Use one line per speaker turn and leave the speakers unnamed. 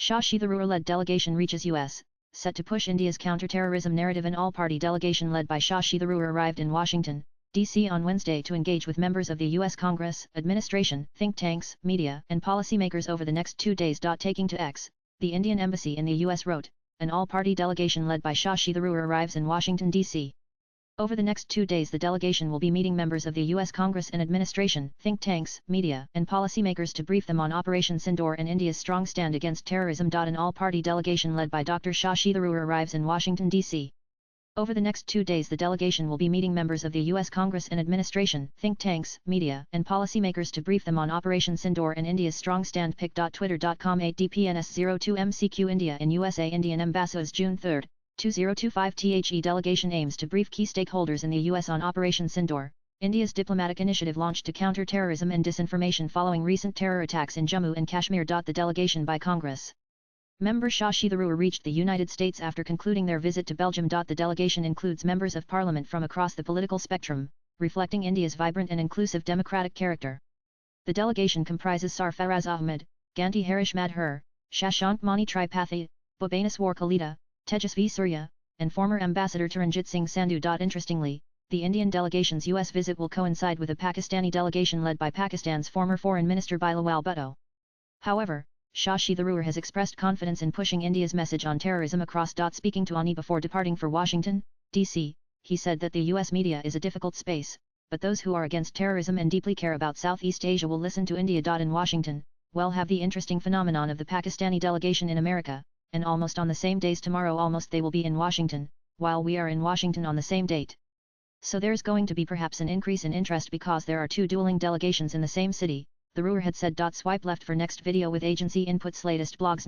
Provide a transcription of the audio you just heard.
Shashi TharoorLed delegation reaches US, set to push India's counter-terrorism narrative. An all-party delegation led by Shashi Tharoor arrived in Washington, D.C. on Wednesday to engage with members of the U.S. Congress, administration, think tanks, media, and policymakers over the next 2 days. Taking to X, the Indian embassy in the U.S. wrote, an all-party delegation led by Shashi Tharoor arrives in Washington, D.C. Over the next 2 days the delegation will be meeting members of the U.S. Congress and administration, think tanks, media, and policymakers to brief them on Operation Sindoor and India's strong stand against terrorism. An all-party delegation led by Dr. Shashi Tharoor arrives in Washington, D.C. Over the next 2 days the delegation will be meeting members of the U.S. Congress and administration, think tanks, media, and policymakers to brief them on Operation Sindoor and India's strong stand. Pic.twitter.com 8DPNS02 India in USA. Indian Ambassadors June 3, 2025. The delegation aims to brief key stakeholders in the U.S. on Operation Sindoor, India's diplomatic initiative launched to counter terrorism and disinformation following recent terror attacks in Jammu and Kashmir. The delegation by Congress member Shashi Tharoor reached the United States after concluding their visit to Belgium. The delegation includes members of parliament from across the political spectrum, reflecting India's vibrant and inclusive democratic character. The delegation comprises Sarfaraz Ahmed, Gandhi Harish Madhur, Shashank Mani Tripathi, Bhubaneswar Kalita, Tejasvi Surya, and former Ambassador Taranjit Singh Sandhu. Interestingly, the Indian delegation's U.S. visit will coincide with a Pakistani delegation led by Pakistan's former Foreign Minister Bilawal Bhutto. However, Shashi Tharoor has expressed confidence in pushing India's message on terrorism across. Speaking to ANI before departing for Washington, D.C., he said that the U.S. media is a difficult space, but those who are against terrorism and deeply care about Southeast Asia will listen to India. In Washington, we'll have the interesting phenomenon of the Pakistani delegation in America, and almost on the same days tomorrow they will be in Washington, while we are in Washington on the same date. So there's going to be perhaps an increase in interest because there are two dueling delegations in the same city, Tharoor had said. Swipe left for next video with agency inputs. Latest blogs.